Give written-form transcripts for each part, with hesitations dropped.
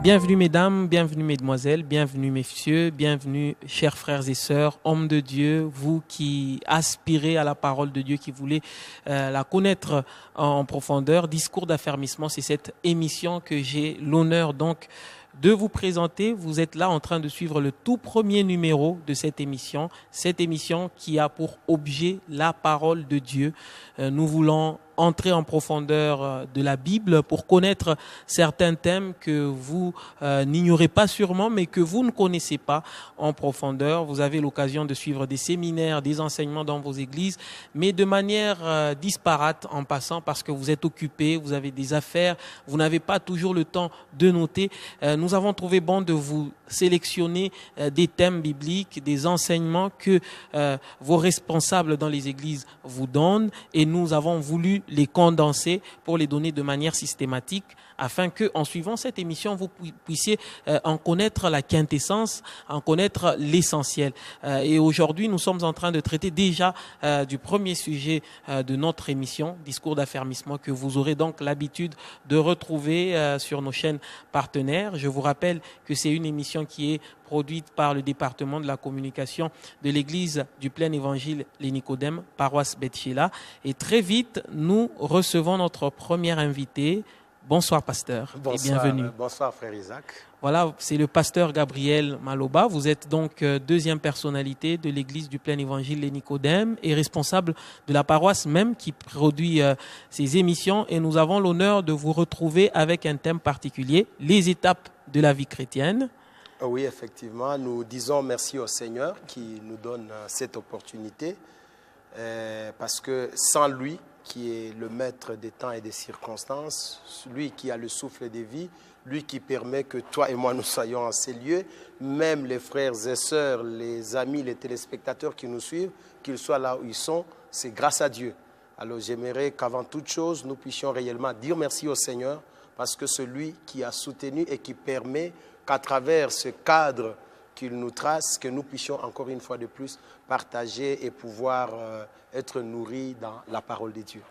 Bienvenue mesdames, bienvenue mesdemoiselles, bienvenue messieurs, bienvenue chers frères et sœurs, hommes de Dieu, vous qui aspirez à la parole de Dieu, qui voulez la connaître en profondeur. Discours d'affermissement, c'est cette émission que j'ai l'honneur donc de vous présenter. Vous êtes là en train de suivre le tout premier numéro de cette émission qui a pour objet la parole de Dieu. Nous voulons entrer en profondeur de la Bible pour connaître certains thèmes que vous n'ignorez pas sûrement, mais que vous ne connaissez pas en profondeur. Vous avez l'occasion de suivre des séminaires, des enseignements dans vos églises, mais de manière disparate en passant parce que vous êtes occupés, vous avez des affaires, vous n'avez pas toujours le temps de noter. Nous avons trouvé bon de vous sélectionner des thèmes bibliques, des enseignements que vos responsables dans les églises vous donnent, et nous avons voulu les condenser pour les donner de manière systématique afin que, en suivant cette émission, vous puissiez en connaître la quintessence, en connaître l'essentiel. Et aujourd'hui, nous sommes en train de traiter déjà du premier sujet de notre émission, Discours d'affermissement, que vous aurez donc l'habitude de retrouver sur nos chaînes partenaires. Je vous rappelle que c'est une émission qui est produite par le département de la communication de l'église du plein évangile Les Nicodèmes, paroisse Beth Sheila. Et très vite, nous recevons notre premier invité. Bonsoir pasteur. Bonsoir, et bienvenue. Bonsoir frère Isaac. Voilà, c'est le pasteur Gabriel Maloba. Vous êtes donc deuxième personnalité de l'église du plein évangile Les Nicodèmes et responsable de la paroisse même qui produit ces émissions. Et nous avons l'honneur de vous retrouver avec un thème particulier, les étapes de la vie chrétienne. Oui, effectivement, nous disons merci au Seigneur qui nous donne cette opportunité parce que sans lui, qui est le maître des temps et des circonstances, lui qui a le souffle de vie, lui qui permet que toi et moi nous soyons en ces lieux, même les frères et sœurs, les amis, les téléspectateurs qui nous suivent, qu'ils soient là où ils sont, c'est grâce à Dieu. Alors j'aimerais qu'avant toute chose, nous puissions réellement dire merci au Seigneur parce que c'est lui qui a soutenu et qui permet qu'à travers ce cadre qu'il nous trace, que nous puissions encore une fois de plus partager et pouvoir être nourris dans la parole de Dieu.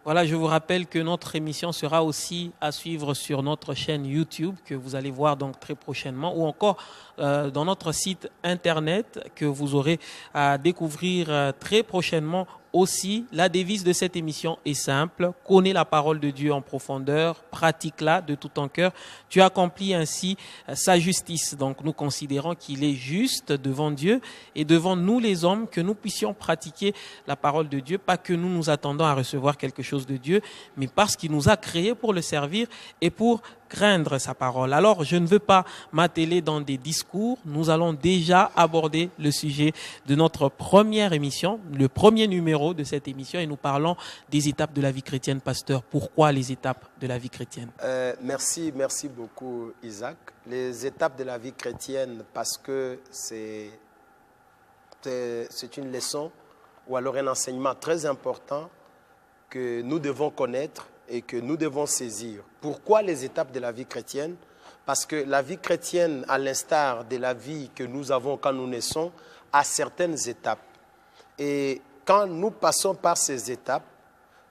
Voilà, je vous rappelle que notre émission sera aussi à suivre sur notre chaîne YouTube, que vous allez voir donc très prochainement, ou encore dans notre site internet que vous aurez à découvrir très prochainement. Aussi, la devise de cette émission est simple: connais la parole de Dieu en profondeur, pratique-la de tout ton cœur. Tu accomplis ainsi sa justice. Donc, nous considérons qu'il est juste devant Dieu et devant nous les hommes que nous puissions pratiquer la parole de Dieu, pas que nous nous attendons à recevoir quelque chose de Dieu, mais parce qu'il nous a créés pour le servir et pour craindre sa parole. Alors, je ne veux pas m'atteler dans des discours. Nous allons déjà aborder le sujet de notre première émission, le premier numéro de cette émission, et nous parlons des étapes de la vie chrétienne. Pasteur, pourquoi les étapes de la vie chrétienne? Merci beaucoup Isaac. Les étapes de la vie chrétienne, parce que c'est une leçon ou alors un enseignement très important que nous devons connaître et que nous devons saisir. Pourquoi les étapes de la vie chrétienne? Parce que la vie chrétienne, à l'instar de la vie que nous avons quand nous naissons, a certaines étapes. Et quand nous passons par ces étapes,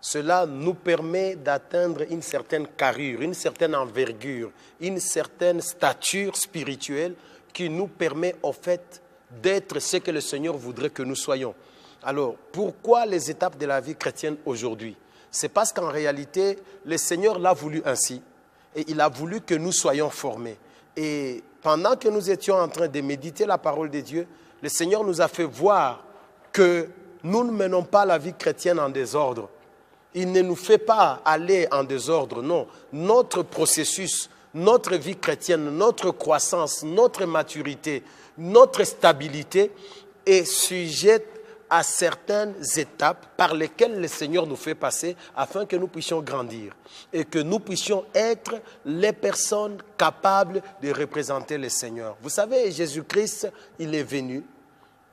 cela nous permet d'atteindre une certaine carrure, une certaine envergure, une certaine stature spirituelle qui nous permet au fait d'être ce que le Seigneur voudrait que nous soyons. Alors, pourquoi les étapes de la vie chrétienne aujourd'hui? C'est parce qu'en réalité, le Seigneur l'a voulu ainsi. Et il a voulu que nous soyons formés. Et pendant que nous étions en train de méditer la parole de Dieu, le Seigneur nous a fait voir que nous ne menons pas la vie chrétienne en désordre. Il ne nous fait pas aller en désordre, non. Notre processus, notre vie chrétienne, notre croissance, notre maturité, notre stabilité est sujette à certaines étapes par lesquelles le Seigneur nous fait passer afin que nous puissions grandir et que nous puissions être les personnes capables de représenter le Seigneur. Vous savez, Jésus-Christ, il est venu,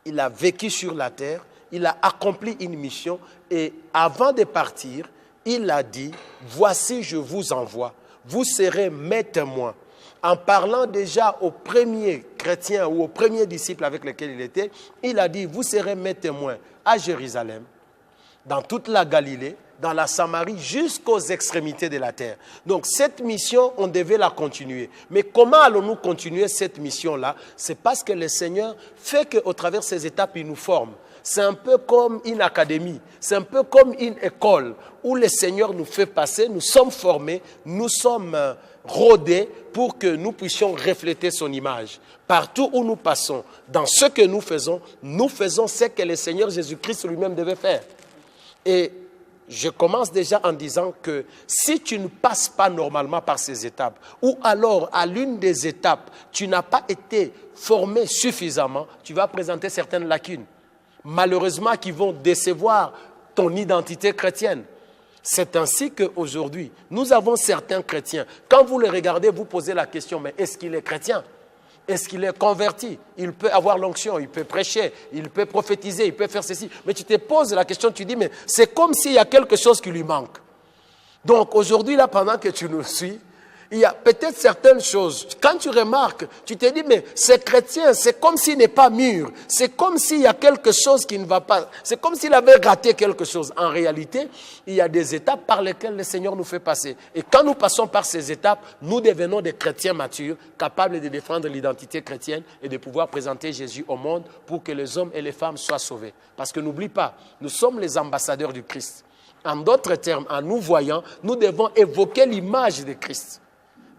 il a vécu sur la terre, il a accompli une mission et avant de partir, il a dit « Voici, je vous envoie, vous serez mes témoins ». En parlant déjà aux premiers chrétiens ou aux premiers disciples avec lesquels il était, il a dit, vous serez mes témoins à Jérusalem, dans toute la Galilée, dans la Samarie jusqu'aux extrémités de la terre. Donc cette mission, on devait la continuer. Mais comment allons-nous continuer cette mission-là? C'est parce que le Seigneur fait qu'au travers de ces étapes, il nous forme. C'est un peu comme une académie, c'est un peu comme une école où le Seigneur nous fait passer, nous sommes formés, nous sommes rodés pour que nous puissions refléter son image. Partout où nous passons, dans ce que nous faisons ce que le Seigneur Jésus-Christ lui-même devait faire. Et je commence déjà en disant que si tu ne passes pas normalement par ces étapes, ou alors à l'une des étapes, tu n'as pas été formé suffisamment, tu vas présenter certaines lacunes, malheureusement qui vont décevoir ton identité chrétienne. C'est ainsi qu'aujourd'hui, nous avons certains chrétiens. Quand vous les regardez, vous posez la question, mais est-ce qu'il est chrétien? Est-ce qu'il est converti? Il peut avoir l'onction, il peut prêcher, il peut prophétiser, il peut faire ceci. Mais tu te poses la question, tu dis, mais c'est comme s'il y a quelque chose qui lui manque. Donc aujourd'hui, là, pendant que tu nous suis, il y a peut-être certaines choses. Quand tu remarques, tu te dis, mais ce chrétien, c'est comme s'il n'est pas mûr. C'est comme s'il y a quelque chose qui ne va pas. C'est comme s'il avait raté quelque chose. En réalité, il y a des étapes par lesquelles le Seigneur nous fait passer. Et quand nous passons par ces étapes, nous devenons des chrétiens matures, capables de défendre l'identité chrétienne et de pouvoir présenter Jésus au monde pour que les hommes et les femmes soient sauvés. Parce que n'oublie pas, nous sommes les ambassadeurs du Christ. En d'autres termes, en nous voyant, nous devons évoquer l'image de Christ.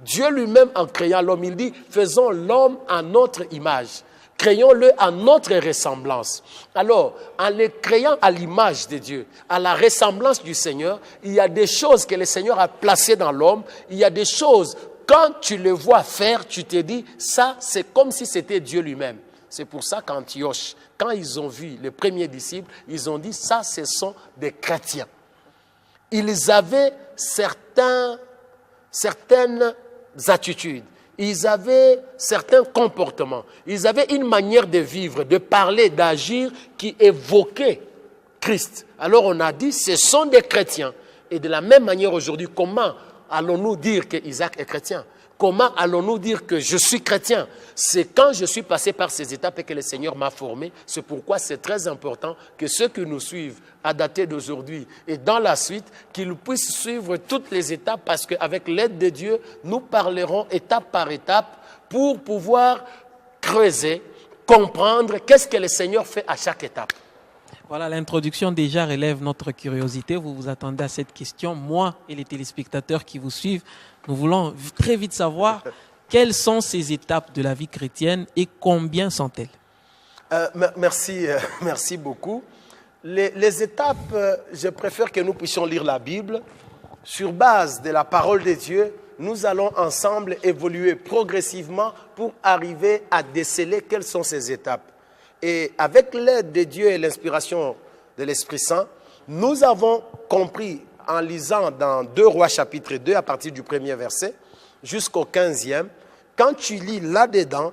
Dieu lui-même, en créant l'homme, il dit, faisons l'homme à notre image. Créons-le à notre ressemblance. Alors, en le créant à l'image de Dieu, à la ressemblance du Seigneur, il y a des choses que le Seigneur a placées dans l'homme. Il y a des choses, quand tu le vois faire, tu te dis, ça, c'est comme si c'était Dieu lui-même. C'est pour ça qu'Antioche, quand ils ont vu les premiers disciples, ils ont dit, ça, ce sont des chrétiens. Ils avaient certaines attitudes, ils avaient certains comportements, ils avaient une manière de vivre, de parler, d'agir qui évoquait Christ. Alors on a dit, ce sont des chrétiens. Et de la même manière aujourd'hui, comment allons-nous dire que Isaac est chrétien? Comment allons-nous dire que je suis chrétien? C'est quand je suis passé par ces étapes et que le Seigneur m'a formé. C'est pourquoi c'est très important que ceux qui nous suivent à dater d'aujourd'hui et dans la suite, qu'ils puissent suivre toutes les étapes parce qu'avec l'aide de Dieu, nous parlerons étape par étape pour pouvoir creuser, comprendre qu'est-ce que le Seigneur fait à chaque étape. Voilà, l'introduction déjà relève notre curiosité. Vous vous attendez à cette question. Moi et les téléspectateurs qui vous suivent, nous voulons très vite savoir quelles sont ces étapes de la vie chrétienne et combien sont-elles? Merci beaucoup. Les étapes, je préfère que nous puissions lire la Bible. Sur base de la parole de Dieu, nous allons ensemble évoluer progressivement pour arriver à déceler quelles sont ces étapes. Et avec l'aide de Dieu et l'inspiration de l'Esprit Saint, nous avons compris en lisant dans 2 Rois chapitre 2 à partir du 1er verset jusqu'au 15e, quand tu lis là-dedans,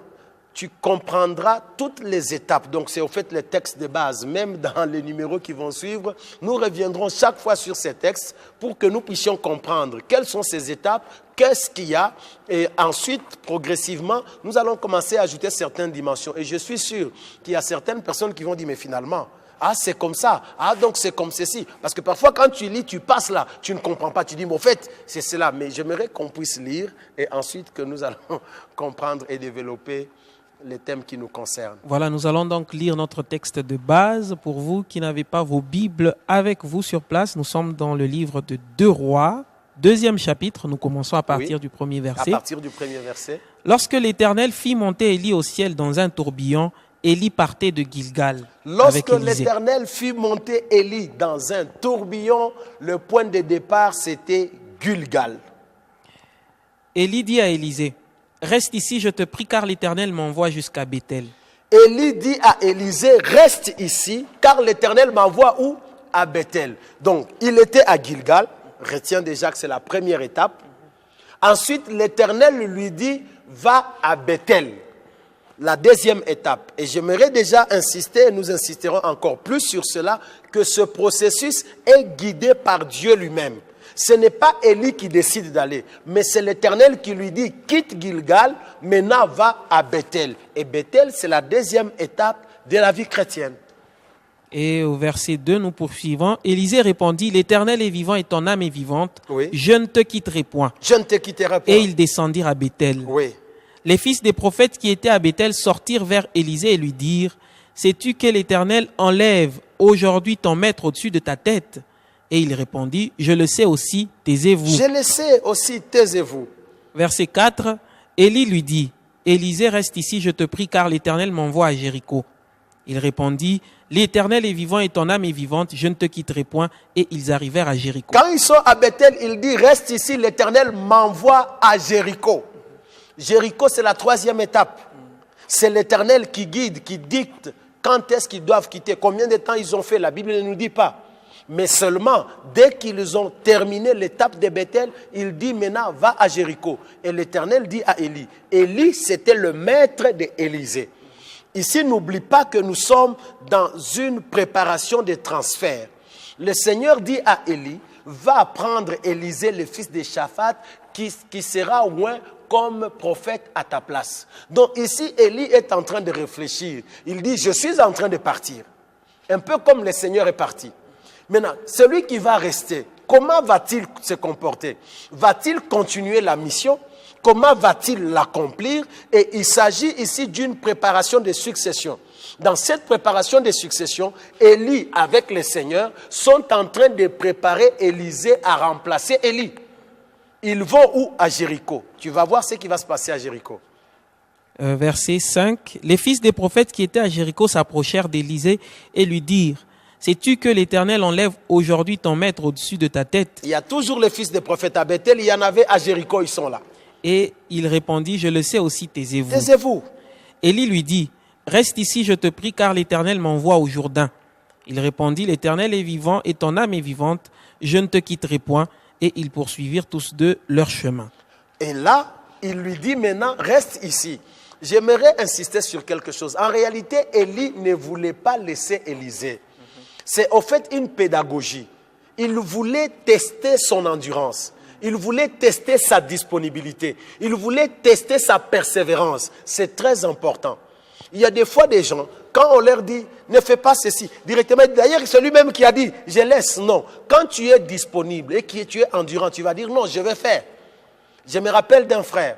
tu comprendras toutes les étapes. Donc c'est au fait les textes de base, même dans les numéros qui vont suivre, nous reviendrons chaque fois sur ces textes pour que nous puissions comprendre quelles sont ces étapes, qu'est-ce qu'il y a, et ensuite, progressivement, nous allons commencer à ajouter certaines dimensions. Et je suis sûr qu'il y a certaines personnes qui vont dire, mais finalement, ah, c'est comme ça. Ah, donc c'est comme ceci. Parce que parfois, quand tu lis, tu passes là. Tu ne comprends pas. Tu dis, mais au fait, c'est cela. Mais j'aimerais qu'on puisse lire et ensuite que nous allons comprendre et développer les thèmes qui nous concernent. Voilà, nous allons donc lire notre texte de base. Pour vous qui n'avez pas vos Bibles avec vous sur place, nous sommes dans le livre de 2 Rois, 2e chapitre. Nous commençons à partir du 1er verset. À partir du 1er verset. Lorsque l'Éternel fit monter Élie au ciel dans un tourbillon, Élie partait de Gilgal. Lorsque l'Éternel fit monter Élie dans un tourbillon, le point de départ, c'était Gilgal. Élie dit à Élisée, « Reste ici, je te prie, car l'Éternel m'envoie jusqu'à Béthel. » Élie dit à Élisée, « Reste ici, car l'Éternel m'envoie où? À Béthel. » Donc, il était à Gilgal. Retiens déjà que c'est la première étape. Ensuite, l'Éternel lui dit, « Va à Béthel. » La deuxième étape, et j'aimerais déjà insister, et nous insisterons encore plus sur cela, que ce processus est guidé par Dieu lui-même. Ce n'est pas Élie qui décide d'aller, mais c'est l'Éternel qui lui dit, quitte Gilgal, maintenant va à Béthel. Et Béthel, c'est la deuxième étape de la vie chrétienne. Et au verset 2, nous poursuivons. Élisée répondit, l'Éternel est vivant et ton âme est vivante. Oui. Je ne te quitterai point. Je ne te quitterai point. Et ils descendirent à Béthel. Oui. Les fils des prophètes qui étaient à Béthel sortirent vers Élisée et lui dirent, sais-tu que l'Éternel enlève aujourd'hui ton maître au-dessus de ta tête? Et il répondit, je le sais aussi, taisez-vous. Je le sais aussi, taisez-vous. Verset 4, Élie lui dit, Élisée, reste ici, je te prie, car l'Éternel m'envoie à Jéricho. Il répondit, l'Éternel est vivant et ton âme est vivante, je ne te quitterai point. Et ils arrivèrent à Jéricho. Quand ils sont à Bethel, il dit, reste ici, l'Éternel m'envoie à Jéricho. Jéricho, c'est la 3e étape. C'est l'Éternel qui guide, qui dicte quand est-ce qu'ils doivent quitter. Combien de temps ils ont fait, la Bible ne nous dit pas. Mais seulement, dès qu'ils ont terminé l'étape de Bethel, il dit maintenant, va à Jéricho. Et l'Éternel dit à Élie. Élie, c'était le maître d'Élisée. Ici, n'oublie pas que nous sommes dans une préparation de transfert. Le Seigneur dit à Élie, va prendre Élisée, le fils de Shaphat, qui sera au moins comme prophète à ta place. Donc ici, Élie est en train de réfléchir. Il dit, je suis en train de partir. Un peu comme le Seigneur est parti. Maintenant, celui qui va rester, comment va-t-il se comporter? Va-t-il continuer la mission? Comment va-t-il l'accomplir? Et il s'agit ici d'une préparation de succession. Dans cette préparation de succession, Élie avec le Seigneur sont en train de préparer Élisée à remplacer Élie. Ils vont où? À Jéricho. Tu vas voir ce qui va se passer à Jéricho. Verset 5. Les fils des prophètes qui étaient à Jéricho s'approchèrent d'Élisée et lui dirent, sais-tu que l'Éternel enlève aujourd'hui ton maître au-dessus de ta tête? Il y a toujours les fils des prophètes à Bethel, il y en avait à Jéricho, ils sont là. Et il répondit, je le sais aussi, taisez-vous. Taisez-vous. Élie lui dit, reste ici, je te prie, car l'Éternel m'envoie au Jourdain. Il répondit, l'Éternel est vivant et ton âme est vivante, je ne te quitterai point. Et ils poursuivirent tous deux leur chemin. Et là, il lui dit maintenant, reste ici. J'aimerais insister sur quelque chose. En réalité, Élie ne voulait pas laisser Élisée. C'est au fait une pédagogie. Il voulait tester son endurance. Il voulait tester sa disponibilité. Il voulait tester sa persévérance. C'est très important. Il y a des fois des gens, quand on leur dit, ne fais pas ceci, directement, d'ailleurs c'est lui-même qui a dit, je laisse, non. Quand tu es disponible et que tu es endurant, tu vas dire, non, je vais faire. Je me rappelle d'un frère,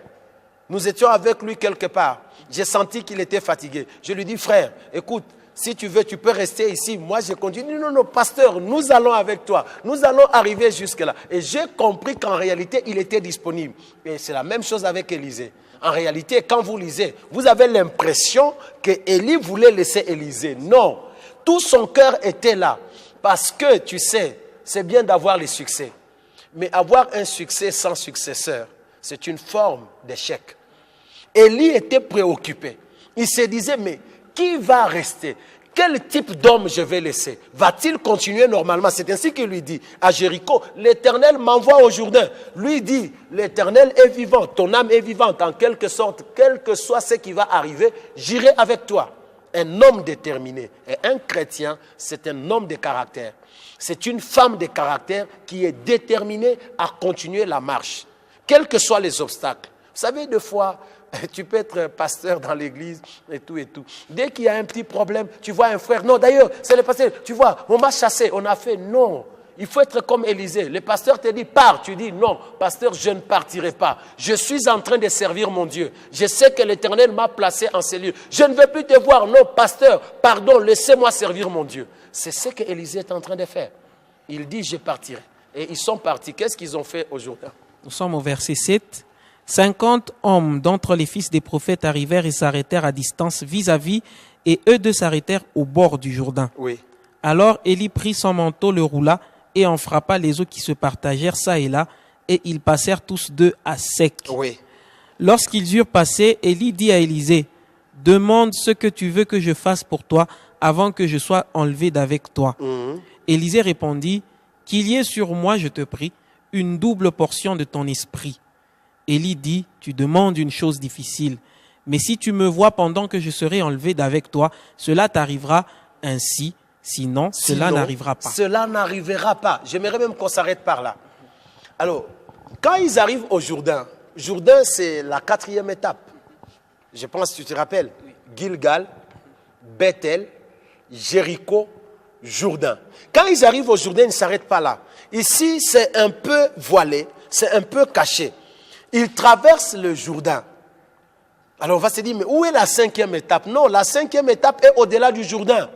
nous étions avec lui quelque part, j'ai senti qu'il était fatigué. Je lui dis, frère, écoute, si tu veux, tu peux rester ici. Moi, je continue. Non, non, pasteur, nous allons avec toi. Nous allons arriver jusque-là. Et j'ai compris qu'en réalité, il était disponible. Et c'est la même chose avec Élisée. En réalité, quand vous lisez, vous avez l'impression que Élie voulait laisser Élisée. Non, tout son cœur était là. Parce que, tu sais, c'est bien d'avoir les succès. Mais avoir un succès sans successeur, c'est une forme d'échec. Élie était préoccupé. Il se disait, mais qui va rester? Quel type d'homme je vais laisser? Va-t-il continuer normalement? C'est ainsi qu'il lui dit à Jéricho, l'Éternel m'envoie au Jourdain. Lui dit, l'Éternel est vivant, ton âme est vivante. En quelque sorte, quel que soit ce qui va arriver, j'irai avec toi. Un homme déterminé. Et un chrétien, c'est un homme de caractère. C'est une femme de caractère qui est déterminée à continuer la marche, quels que soient les obstacles. Vous savez, des fois, tu peux être pasteur dans l'église et tout et tout. Dès qu'il y a un petit problème, tu vois un frère. Non, d'ailleurs, c'est le pasteur. Tu vois, on m'a chassé, on a fait. Non, il faut être comme Élisée. Le pasteur te dit, pars. Tu dis, non, pasteur, je ne partirai pas. Je suis en train de servir mon Dieu. Je sais que l'Éternel m'a placé en ces lieux. Je ne veux plus te voir. Non, pasteur, pardon, laissez-moi servir mon Dieu. C'est ce que Élisée est en train de faire. Il dit, je partirai. Et ils sont partis. Qu'est-ce qu'ils ont fait aujourd'hui? Nous sommes au verset 7. 50 hommes d'entre les fils des prophètes arrivèrent et s'arrêtèrent à distance vis-à-vis, et eux deux s'arrêtèrent au bord du Jourdain. Oui. Alors Élie prit son manteau, le roula, et en frappa les eaux qui se partagèrent çà et là, et ils passèrent tous deux à sec. Oui. Lorsqu'ils eurent passé, Élie dit à Élisée, « Demande ce que tu veux que je fasse pour toi avant que je sois enlevé d'avec toi. Élisée répondit, « Qu'il y ait sur moi, je te prie, une double portion de ton esprit. » Élie dit, tu demandes une chose difficile, mais si tu me vois pendant que je serai enlevé d'avec toi, cela t'arrivera ainsi, sinon cela n'arrivera pas. Cela n'arrivera pas. J'aimerais même qu'on s'arrête par là. Alors, quand ils arrivent au Jourdain, Jourdain c'est la 4e étape. Je pense que tu te rappelles. Gilgal, Bethel, Jéricho, Jourdain. Quand ils arrivent au Jourdain, ils ne s'arrêtent pas là. Ici, c'est un peu voilé, c'est un peu caché. Ils traversent le Jourdain. Alors on va se dire, mais où est la 5e étape? Non, la 5e étape est au-delà du Jourdain.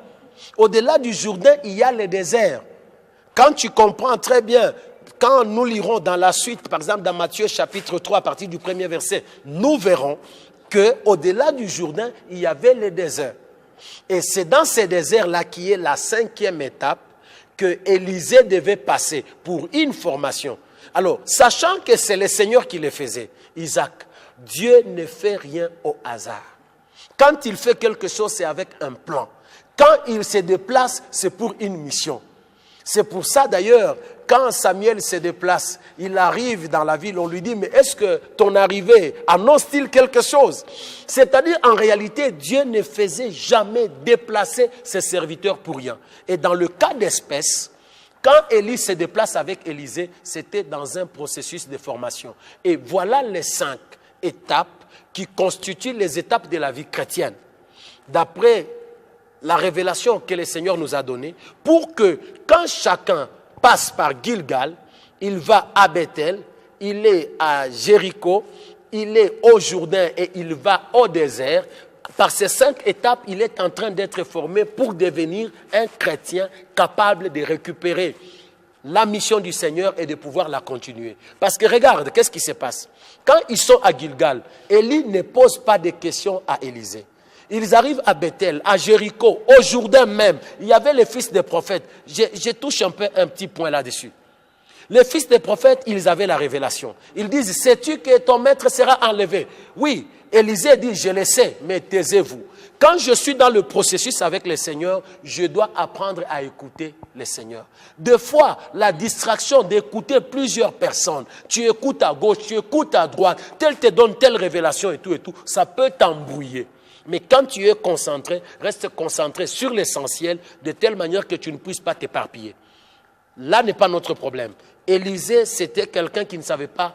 Au-delà du Jourdain, il y a le désert. Quand tu comprends très bien, quand nous lirons dans la suite, par exemple dans Matthieu chapitre 3, à partir du 1er verset, nous verrons qu'au-delà du Jourdain, il y avait le désert. Et c'est dans ces déserts-là qui est la 5e étape que Élisée devait passer pour une formation. Alors, sachant que c'est le Seigneur qui le faisait, Isaac, Dieu ne fait rien au hasard. Quand il fait quelque chose, c'est avec un plan. Quand il se déplace, c'est pour une mission. C'est pour ça d'ailleurs, quand Samuel se déplace, il arrive dans la ville, on lui dit, mais est-ce que ton arrivée annonce-t-il quelque chose? C'est-à-dire, en réalité, Dieu ne faisait jamais déplacer ses serviteurs pour rien. Et dans le cas d'espèce, quand Élie se déplace avec Élisée, c'était dans un processus de formation. Et voilà les 5 étapes qui constituent les étapes de la vie chrétienne. D'après la révélation que le Seigneur nous a donnée, pour que quand chacun passe par Gilgal, il va à Bethel, il est à Jéricho, il est au Jourdain et il va au désert. Par ces 5 étapes, il est en train d'être formé pour devenir un chrétien capable de récupérer la mission du Seigneur et de pouvoir la continuer. Parce que regarde, qu'est-ce qui se passe? Quand ils sont à Gilgal, Élie ne pose pas de questions à Élisée. Ils arrivent à Bethel, à Jéricho, au Jourdain même. Il y avait les fils des prophètes. Je touche un petit point là-dessus. Les fils des prophètes, ils avaient la révélation. Ils disent, sais-tu que ton maître sera enlevé? Oui, Élisée dit, je le sais, mais taisez-vous. Quand je suis dans le processus avec le Seigneur, je dois apprendre à écouter le Seigneur. Des fois, la distraction d'écouter plusieurs personnes, tu écoutes à gauche, tu écoutes à droite, tel te donne telle révélation et tout, ça peut t'embrouiller. Mais quand tu es concentré, reste concentré sur l'essentiel de telle manière que tu ne puisses pas t'éparpiller. Là n'est pas notre problème. Élisée, c'était quelqu'un qui ne savait pas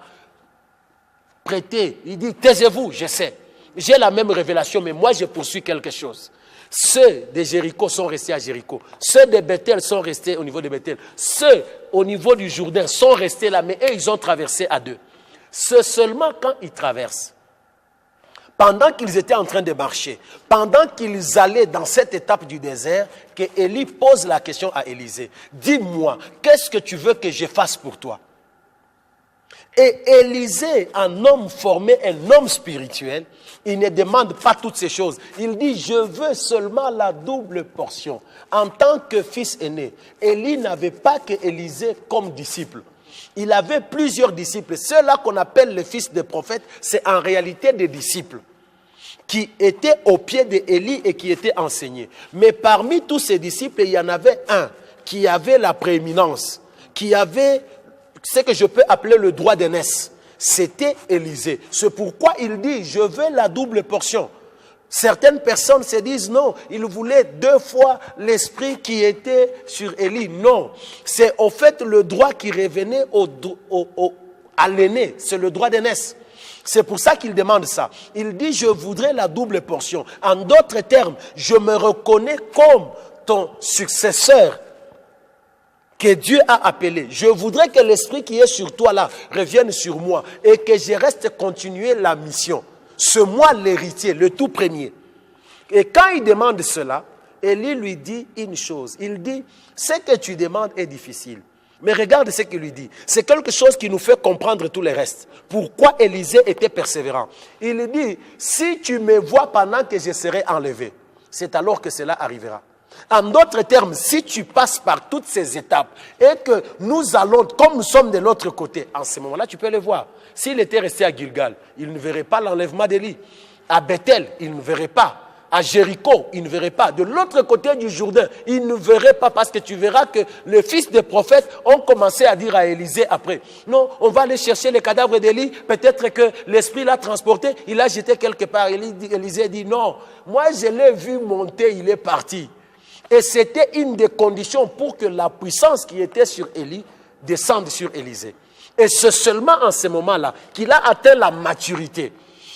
prêter. Il dit, taisez-vous, je sais. J'ai la même révélation, mais moi je poursuis quelque chose. Ceux de Jéricho sont restés à Jéricho. Ceux de Bethel sont restés au niveau de Bethel. Ceux au niveau du Jourdain sont restés là, mais eux, ils ont traversé à 2. C'est seulement quand ils traversent, pendant qu'ils étaient en train de marcher, pendant qu'ils allaient dans cette étape du désert, que Élie pose la question à Élisée. Dis-moi, qu'est-ce que tu veux que je fasse pour toi? Et Élisée, un homme formé, un homme spirituel, il ne demande pas toutes ces choses. Il dit, je veux seulement la double portion. En tant que fils aîné, Élie n'avait pas que Élisée comme disciple. Il avait plusieurs disciples. Ceux-là qu'on appelle les fils des prophètes, c'est en réalité des disciples qui étaient au pied d'Élie et qui étaient enseignés. Mais parmi tous ces disciples, il y en avait un qui avait la prééminence, qui avait ce que je peux appeler le droit d'aînesse. C'était Élisée. C'est pourquoi il dit, je veux la double portion. Certaines personnes se disent non, il voulait 2 fois l'esprit qui était sur Élie. Non, c'est au fait le droit qui revenait à l'aîné, c'est le droit d'aînesse. C'est pour ça qu'il demande ça. Il dit, je voudrais la double portion. En d'autres termes, je me reconnais comme ton successeur que Dieu a appelé. Je voudrais que l'esprit qui est sur toi là revienne sur moi et que je reste continuer la mission. C'est moi l'héritier, le tout premier. Et quand il demande cela, Élie lui dit une chose. Il dit, ce que tu demandes est difficile. Mais regarde ce qu'il lui dit. C'est quelque chose qui nous fait comprendre tout le reste. Pourquoi Élisée était persévérant. Il dit, si tu me vois pendant que je serai enlevé, c'est alors que cela arrivera. En d'autres termes, si tu passes par toutes ces étapes et que nous allons, comme nous sommes de l'autre côté, en ce moment-là, tu peux le voir. S'il était resté à Gilgal, il ne verrait pas l'enlèvement d'Élie. À Bethel, il ne verrait pas. À Jéricho, il ne verrait pas. De l'autre côté du Jourdain, il ne verrait pas parce que tu verras que les fils des prophètes ont commencé à dire à Élisée après, non, on va aller chercher les cadavres d'Élie, peut-être que l'esprit l'a transporté, il l'a jeté quelque part. Élisée dit, non, moi je l'ai vu monter, il est parti. Et c'était une des conditions pour que la puissance qui était sur Élie descende sur Élisée. Et c'est seulement en ce moment-là qu'il a atteint la maturité,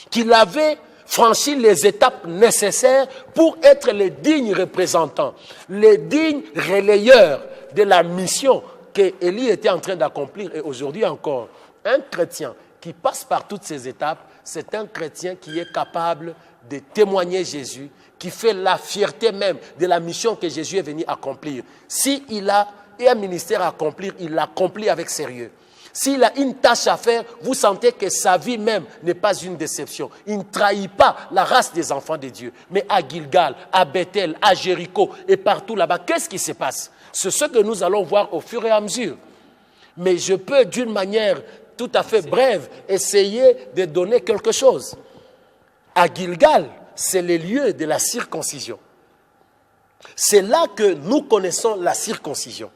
qu'il avait franchi les étapes nécessaires pour être les dignes représentants, les dignes relayeurs de la mission qu'Élie était en train d'accomplir. Et aujourd'hui encore, un chrétien qui passe par toutes ces étapes, c'est un chrétien qui est capable de témoigner Jésus, qui fait la fierté même de la mission que Jésus est venu accomplir. S'il a un ministère à accomplir, il l'accomplit avec sérieux. S'il a une tâche à faire, vous sentez que sa vie même n'est pas une déception. Il ne trahit pas la race des enfants de Dieu. Mais à Gilgal, à Bethel, à Jéricho et partout là-bas, qu'est-ce qui se passe? C'est ce que nous allons voir au fur et à mesure. Mais je peux d'une manière tout à fait brève essayer de donner quelque chose. À Gilgal, c'est le lieu de la circoncision. C'est là que nous connaissons la circoncision.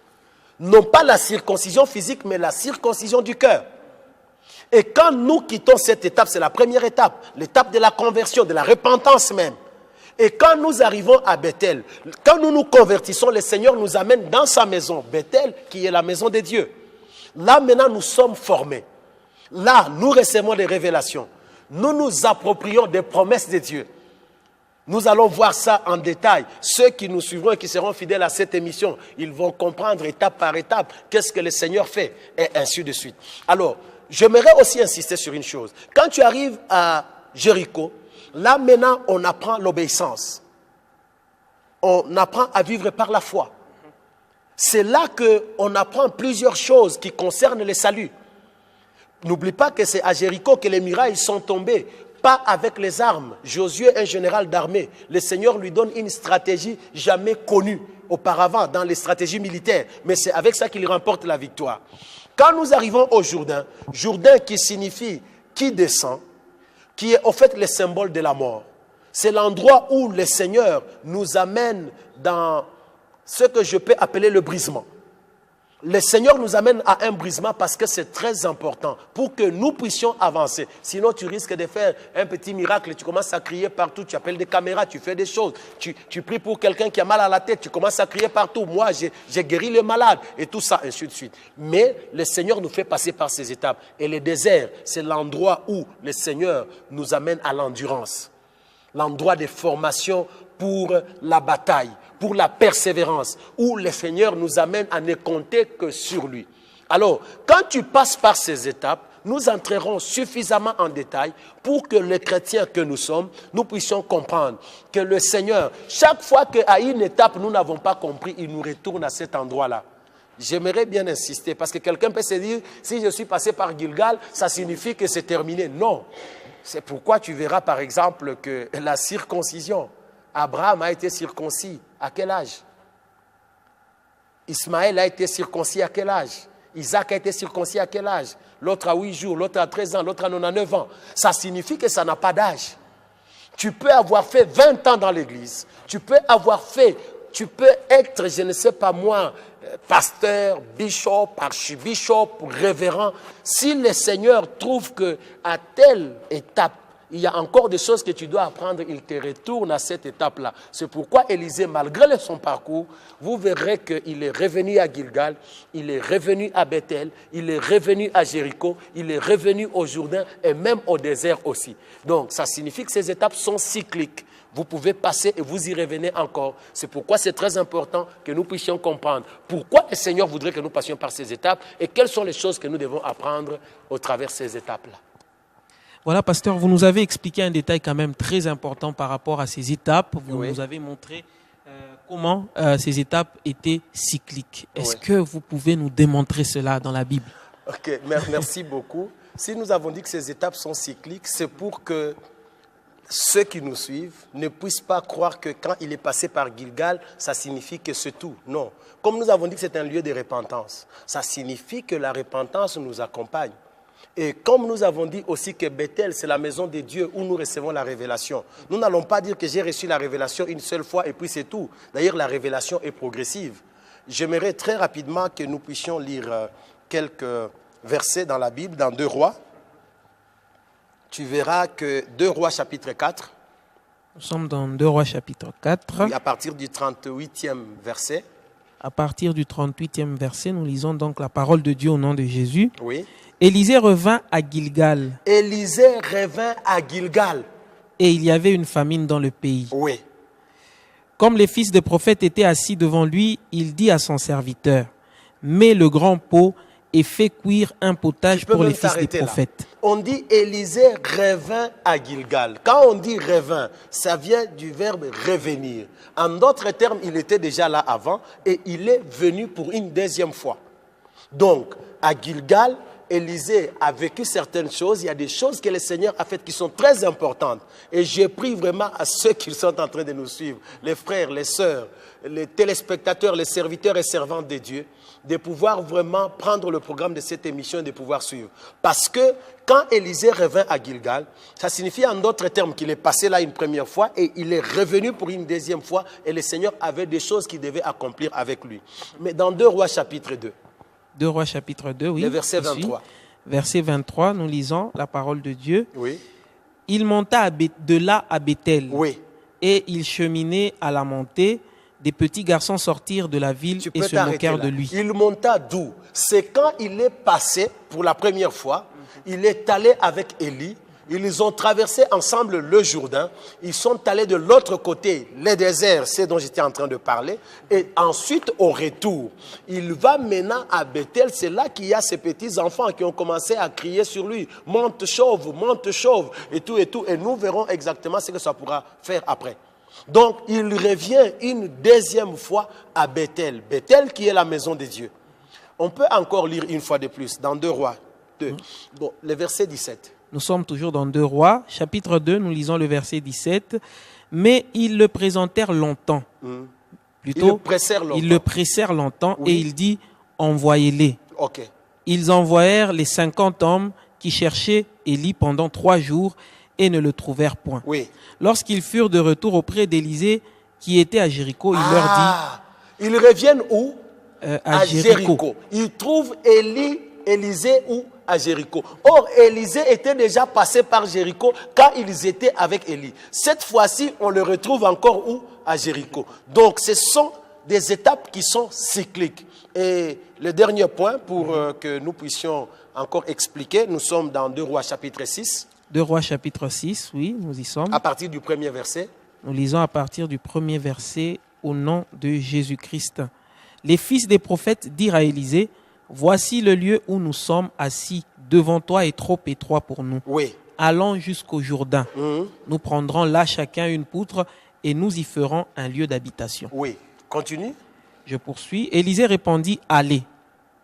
Non pas la circoncision physique, mais la circoncision du cœur. Et quand nous quittons cette étape, c'est la première étape, l'étape de la conversion, de la repentance même. Et quand nous arrivons à Bethel, quand nous nous convertissons, le Seigneur nous amène dans sa maison, Bethel, qui est la maison de Dieu. Là, maintenant, nous sommes formés. Là, nous recevons des révélations. Nous nous approprions des promesses de Dieu. Nous allons voir ça en détail. Ceux qui nous suivront et qui seront fidèles à cette émission, ils vont comprendre étape par étape qu'est-ce que le Seigneur fait, et ainsi de suite. Alors, j'aimerais aussi insister sur une chose. Quand tu arrives à Jéricho, là maintenant, on apprend l'obéissance. On apprend à vivre par la foi. C'est là qu'on apprend plusieurs choses qui concernent le salut. N'oublie pas que c'est à Jéricho que les murailles sont tombées. Pas avec les armes. Josué, un général d'armée, le Seigneur lui donne une stratégie jamais connue auparavant dans les stratégies militaires. Mais c'est avec ça qu'il remporte la victoire. Quand nous arrivons au Jourdain, Jourdain qui signifie qui descend, qui est au fait le symbole de la mort. C'est l'endroit où le Seigneur nous amène dans ce que je peux appeler le brisement. Le Seigneur nous amène à un brisement parce que c'est très important pour que nous puissions avancer. Sinon, tu risques de faire un petit miracle, tu commences à crier partout, tu appelles des caméras, tu fais des choses, tu pries pour quelqu'un qui a mal à la tête, tu commences à crier partout. Moi, j'ai guéri les malades et tout ça, ainsi de suite. Mais le Seigneur nous fait passer par ces étapes. Et le désert, c'est l'endroit où le Seigneur nous amène à l'endurance. L'endroit de formation pour la bataille, pour la persévérance, où le Seigneur nous amène à ne compter que sur lui. Alors, quand tu passes par ces étapes, nous entrerons suffisamment en détail pour que les chrétiens que nous sommes, nous puissions comprendre que le Seigneur, chaque fois qu'à une étape nous n'avons pas compris, il nous retourne à cet endroit-là. J'aimerais bien insister, parce que quelqu'un peut se dire, si je suis passé par Gilgal, ça signifie que c'est terminé. Non, c'est pourquoi tu verras par exemple que la circoncision, Abraham a été circoncis à quel âge? Ismaël a été circoncis à quel âge? Isaac a été circoncis à quel âge? L'autre à 8 jours, l'autre à 13 ans, l'autre à 99 ans. Ça signifie que ça n'a pas d'âge. Tu peux avoir fait 20 ans dans l'église. Tu peux être, je ne sais pas moi, pasteur, bishop, archibishop, révérend. Si le Seigneur trouve qu'à telle étape, il y a encore des choses que tu dois apprendre, il te retourne à cette étape-là. C'est pourquoi Élisée, malgré son parcours, vous verrez qu'il est revenu à Gilgal, il est revenu à Bethel, il est revenu à Jéricho, il est revenu au Jourdain et même au désert aussi. Donc, ça signifie que ces étapes sont cycliques. Vous pouvez passer et vous y revenez encore. C'est pourquoi c'est très important que nous puissions comprendre pourquoi le Seigneur voudrait que nous passions par ces étapes et quelles sont les choses que nous devons apprendre au travers de ces étapes-là. Voilà, pasteur, vous nous avez expliqué un détail quand même très important par rapport à ces étapes. Vous nous avez montré comment ces étapes étaient cycliques. Est-ce que vous pouvez nous démontrer cela dans la Bible? Ok, merci beaucoup. Si nous avons dit que ces étapes sont cycliques, c'est pour que ceux qui nous suivent ne puissent pas croire que quand il est passé par Gilgal, ça signifie que c'est tout. Non. Comme nous avons dit que c'est un lieu de repentance, ça signifie que la repentance nous accompagne. Et comme nous avons dit aussi que Bethel, c'est la maison de Dieu où nous recevons la révélation. Nous n'allons pas dire que j'ai reçu la révélation une seule fois et puis c'est tout. D'ailleurs, la révélation est progressive. J'aimerais très rapidement que nous puissions lire quelques versets dans la Bible, dans 2 Rois. Tu verras que 2 Rois chapitre 4. Nous sommes dans 2 Rois chapitre 4. Oui, à partir du 38e verset. À partir du 38e verset, nous lisons donc la parole de Dieu au nom de Jésus. Oui. Élisée revint à Gilgal. Élisée revint à Gilgal. et il y avait une famine dans le pays. Oui. Comme les fils des prophètes étaient assis devant lui, il dit à son serviteur, mets le grand pot et fais cuire un potage pour les fils des prophètes. On dit Élisée revint à Gilgal. Quand on dit revint, ça vient du verbe revenir. En d'autres termes, il était déjà là avant et il est venu pour une deuxième fois. Donc, à Gilgal, Élisée a vécu certaines choses. Il y a des choses que le Seigneur a faites qui sont très importantes. Et j'ai pris vraiment à ceux qui sont en train de nous suivre, les frères, les sœurs, les téléspectateurs, les serviteurs et servantes de Dieu, de pouvoir vraiment prendre le programme de cette émission et de pouvoir suivre. Parce que quand Élisée revint à Gilgal, ça signifie en d'autres termes qu'il est passé là une première fois et il est revenu pour une deuxième fois et le Seigneur avait des choses qu'il devait accomplir avec lui. Mais dans 2 Rois chapitre 2, 2 Rois chapitre 2, oui. Le verset 23. Verset 23, nous lisons la parole de Dieu. Oui. Il monta de là à Bethel. Oui. Et il cheminait à la montée. Des petits garçons sortirent de la ville et se moquèrent de lui. Il monta d'où? C'est quand il est passé pour la première fois, il est allé avec Élie. Ils ont traversé ensemble le Jourdain. Ils sont allés de l'autre côté, les déserts, c'est dont j'étais en train de parler. Et ensuite, au retour, il va maintenant à Bethel. C'est là qu'il y a ces petits enfants qui ont commencé à crier sur lui. Monte chauve, et tout, et tout. Et nous verrons exactement ce que ça pourra faire après. Donc, il revient une deuxième fois à Bethel. Bethel qui est la maison de Dieu. On peut encore lire une fois de plus dans 2 Rois 2. Bon, le verset 17. Nous sommes toujours dans 2 Rois, chapitre 2, nous lisons le verset 17. Mais ils le présentèrent longtemps. Plutôt, ils le pressèrent longtemps oui. Et il dit, envoyez-les. Okay. Ils envoyèrent les 50 hommes qui cherchaient Élie pendant 3 jours et ne le trouvèrent point. Oui. Lorsqu'ils furent de retour auprès d'Élisée, qui était à Jéricho, il leur dit... Ils reviennent où? À Jéricho. Ils trouvent Élisée où? À Jéricho. Or, Élisée était déjà passé par Jéricho quand ils étaient avec Élie. Cette fois-ci, on le retrouve encore où? À Jéricho. Donc, ce sont des étapes qui sont cycliques. Et le dernier point, pour que nous puissions encore expliquer, nous sommes dans 2 Rois chapitre 6. 2 Rois chapitre 6, oui, nous y sommes. À partir du premier verset. Nous lisons à partir du premier verset au nom de Jésus-Christ. Les fils des prophètes dirent à Élisée, voici le lieu où nous sommes assis devant toi est trop étroit pour nous. Oui. Allons jusqu'au Jourdain. Nous prendrons là chacun une poutre et nous y ferons un lieu d'habitation. Oui. Continue. Je poursuis. Élisée répondit, allez.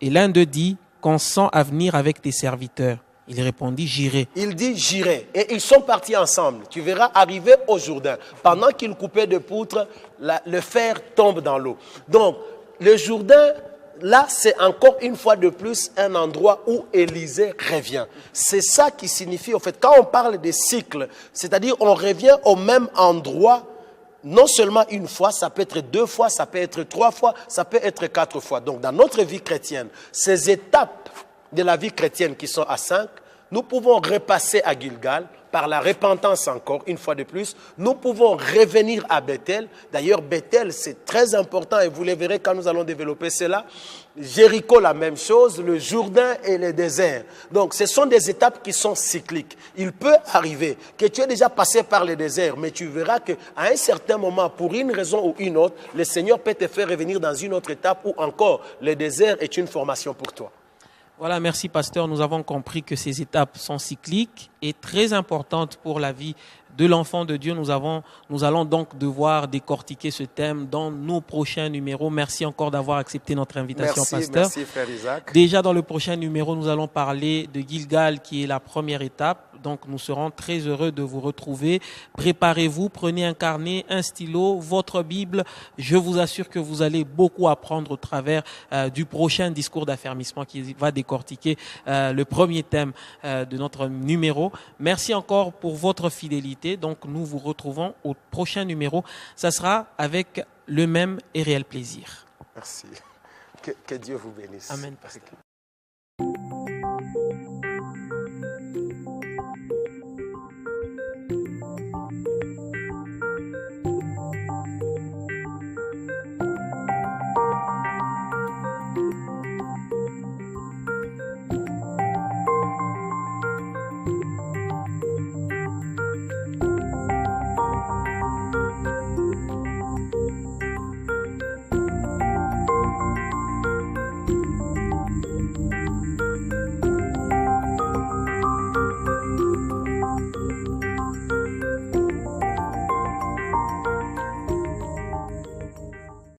Et l'un d'eux dit, consens à venir avec tes serviteurs. Il répondit, j'irai. Il dit, j'irai. Et ils sont partis ensemble. Tu verras arriver au Jourdain. Pendant qu'ils coupaient de poutres, le fer tombe dans l'eau. Donc, le Jourdain, là, c'est encore une fois de plus un endroit où Élisée revient. C'est ça qui signifie, en fait, quand on parle des cycles, c'est-à-dire on revient au même endroit, non seulement une fois, ça peut être 2 fois, ça peut être 3 fois, ça peut être 4 fois. Donc, dans notre vie chrétienne, ces étapes de la vie chrétienne qui sont à 5, nous pouvons repasser à Gilgal par la repentance encore, une fois de plus. Nous pouvons revenir à Bethel. D'ailleurs, Bethel, c'est très important et vous le verrez quand nous allons développer cela. Jéricho, la même chose, le Jourdain et le désert. Donc, ce sont des étapes qui sont cycliques. Il peut arriver que tu aies déjà passé par le désert, mais tu verras qu'à un certain moment, pour une raison ou une autre, le Seigneur peut te faire revenir dans une autre étape où encore le désert est une formation pour toi. Voilà, merci pasteur. Nous avons compris que ces étapes sont cycliques et très importantes pour la vie de l'enfant de Dieu. Nous allons donc devoir décortiquer ce thème dans nos prochains numéros. Merci encore d'avoir accepté notre invitation, pasteur. Merci, frère Isaac. Déjà dans le prochain numéro, nous allons parler de Gilgal qui est la première étape. Donc nous serons très heureux de vous retrouver. Préparez-vous, prenez un carnet, un stylo, votre Bible. Je vous assure que vous allez beaucoup apprendre au travers du prochain discours d'affermissement qui va décortiquer le premier thème de notre numéro. Merci encore pour votre fidélité. Donc nous vous retrouvons au prochain numéro. Ça sera avec le même et réel plaisir. Merci. Que Dieu vous bénisse. Amen, pasteur.